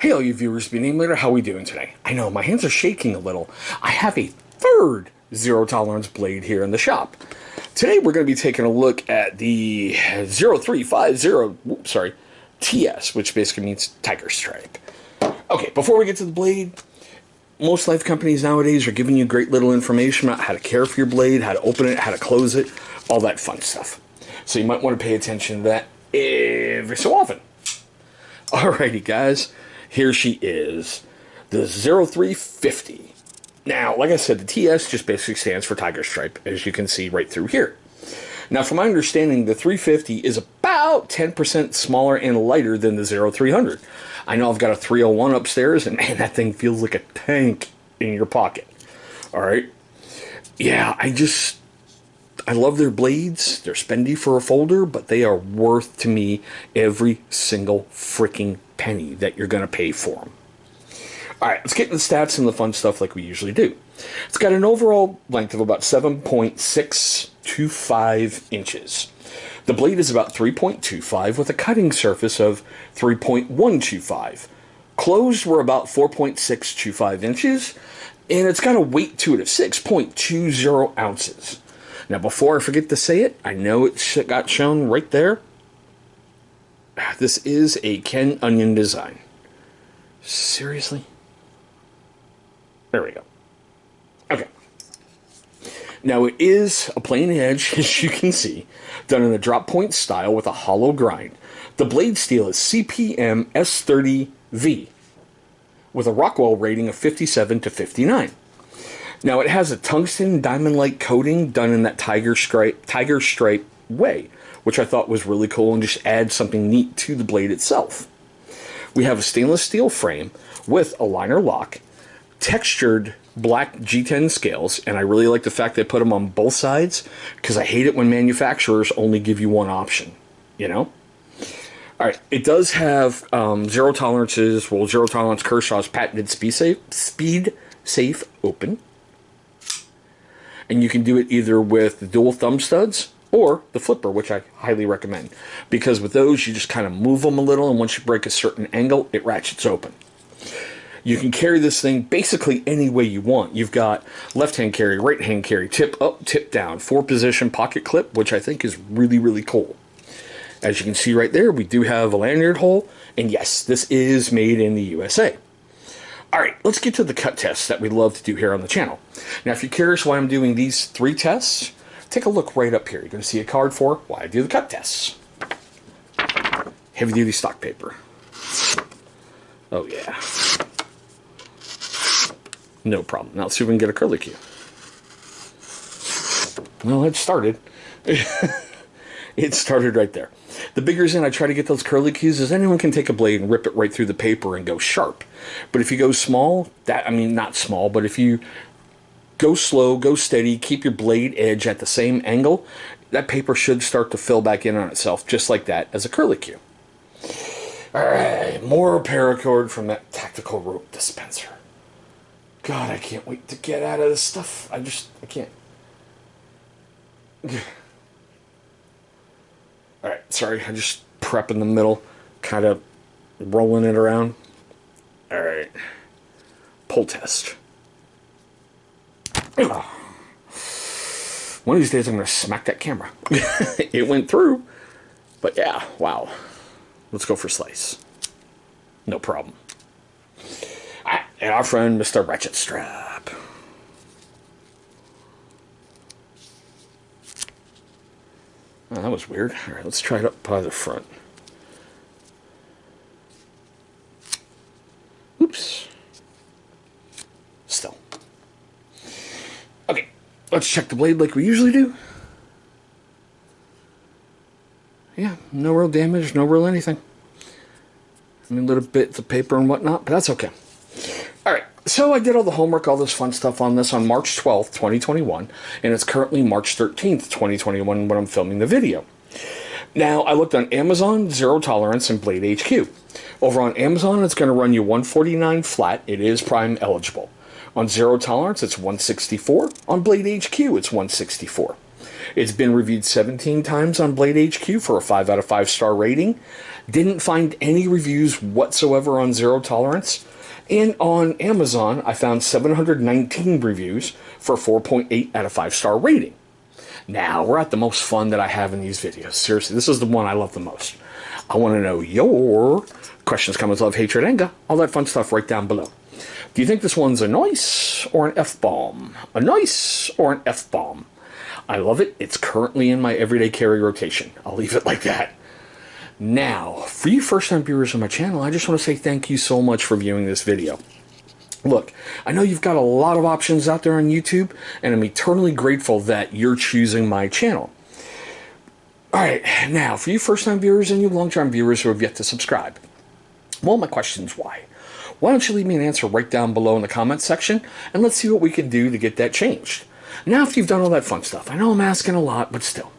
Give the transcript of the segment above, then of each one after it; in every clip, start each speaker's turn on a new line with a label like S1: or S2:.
S1: Hey all you viewers, be name later, how we doing today? I know, my hands are shaking a little. I have a third zero tolerance blade here in the shop. Today we're going to be taking a look at the 0350, TS, which basically means Tiger Stripe. Okay, before we get to the blade, most knife companies nowadays are giving you great little information about how to care for your blade, how to open it, how to close it, all that fun stuff. So you might want to pay attention to that every so often. Alrighty guys, here she is, the 0350. Now, like I said, the TS just basically stands for Tiger Stripe, as you can see right through here. Now, from my understanding, the 350 is about 10% smaller and lighter than the 0300. I know I've got a 301 upstairs, and man, that thing feels like a tank in your pocket. Alright? Yeah, I love their blades. They're spendy for a folder, but they are worth, to me, every single freaking penny that you're going to pay for them. Alright, let's get into the stats and the fun stuff like we usually do. It's got an overall length of about 7.625 inches. The blade is about 3.25 with a cutting surface of 3.125. Closed we're about 4.625 inches, and it's got a weight to it of 6.20 ounces. Now, before I forget to say it, I know it got shown right there. This is a Ken Onion design. Seriously? There we go. Okay. Now, it is a plain edge, as you can see, done in a drop point style with a hollow grind. The blade steel is CPM S30V with a Rockwell rating of 57 to 59. Now, it has a tungsten diamond-like coating done in that tiger stripe way, which I thought was really cool and just adds something neat to the blade itself. We have a stainless steel frame with a liner lock, textured black G10 scales, and I really like the fact they put them on both sides, because I hate it when manufacturers only give you one option, you know? Alright, it does have zero tolerance Kershaw's patented speed safe open. And you can do it either with the dual thumb studs or the flipper, which I highly recommend. Because with those, you just kind of move them a little, and once you break a certain angle, it ratchets open. You can carry this thing basically any way you want. You've got left-hand carry, right-hand carry, tip up, tip down, 4-position pocket clip, which I think is really, really cool. As you can see right there, we do have a lanyard hole, and yes, this is made in the USA. Alright, let's get to the cut tests that we love to do here on the channel. Now, if you're curious why I'm doing these 3 tests, take a look right up here. You're going to see a card for why I do the cut tests. Heavy-duty stock paper. Oh, yeah. No problem. Now, let's see if we can get a curlicue. Well, it started. It started right there. The big reason I try to get those curlicues is anyone can take a blade and rip it right through the paper and go sharp. But if you go small, not small, but if you go slow, go steady, keep your blade edge at the same angle, that paper should start to fill back in on itself, just like that as a curlicue. Alright, more paracord from that tactical rope dispenser. God, I can't wait to get out of this stuff. I can't. Alright, sorry, I just prep in the middle, kind of rolling it around. Alright, pull test. One of these days I'm going to smack that camera. It went through, but yeah, wow. Let's go for slice. No problem. And our friend, Mr. Ratchet Strap. Oh, that was weird. Alright, let's try it up by the front. Oops. Still. Okay, let's check the blade like we usually do. Yeah, no real damage, no real anything. I mean, little bits of paper and whatnot, but that's okay. Alright, so I did all the homework, all this fun stuff on this on March 12th, 2021, and it's currently March 13th, 2021 when I'm filming the video. Now, I looked on Amazon, Zero Tolerance, and Blade HQ. Over on Amazon, it's going to run you $149 flat. It is Prime eligible. On Zero Tolerance, it's $164. On Blade HQ, it's $164. It's been reviewed 17 times on Blade HQ for a 5 out of 5 star rating. Didn't find any reviews whatsoever on zero tolerance. And on Amazon, I found 719 reviews for 4.8 out of 5-star rating. Now, we're at the most fun that I have in these videos. Seriously, this is the one I love the most. I want to know your questions, comments, love, hatred, anger, all that fun stuff right down below. Do you think this one's a nice or an F-bomb? A nice or an F-bomb? I love it. It's currently in my everyday carry rotation. I'll leave it like that. Now, for you first-time viewers on my channel, I just want to say thank you so much for viewing this video. Look, I know you've got a lot of options out there on YouTube, and I'm eternally grateful that you're choosing my channel. Alright, now, for you first-time viewers and you long-term viewers who have yet to subscribe, well, my question's why? Why don't you leave me an answer right down below in the comments section, and let's see what we can do to get that changed. Now, after you've done all that fun stuff, I know I'm asking a lot, but still,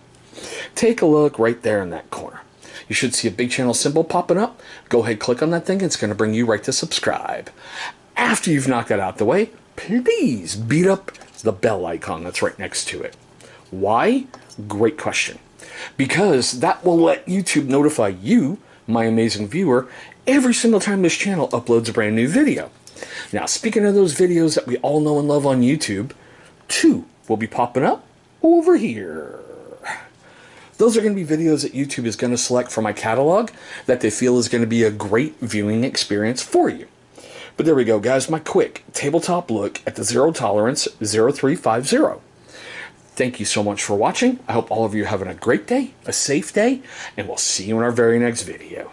S1: take a look right there in that corner. You should see a big channel symbol popping up. Go ahead, click on that thing. It's going to bring you right to subscribe. After you've knocked that out the way, please beat up the bell icon that's right next to it. Why? Great question. Because that will let YouTube notify you, my amazing viewer, every single time this channel uploads a brand new video. Now, speaking of those videos that we all know and love on YouTube, 2 will be popping up over here. Those are going to be videos that YouTube is going to select from my catalog that they feel is going to be a great viewing experience for you. But there we go, guys, my quick tabletop look at the Zero Tolerance 0350. Thank you so much for watching. I hope all of you are having a great day, a safe day, and we'll see you in our very next video.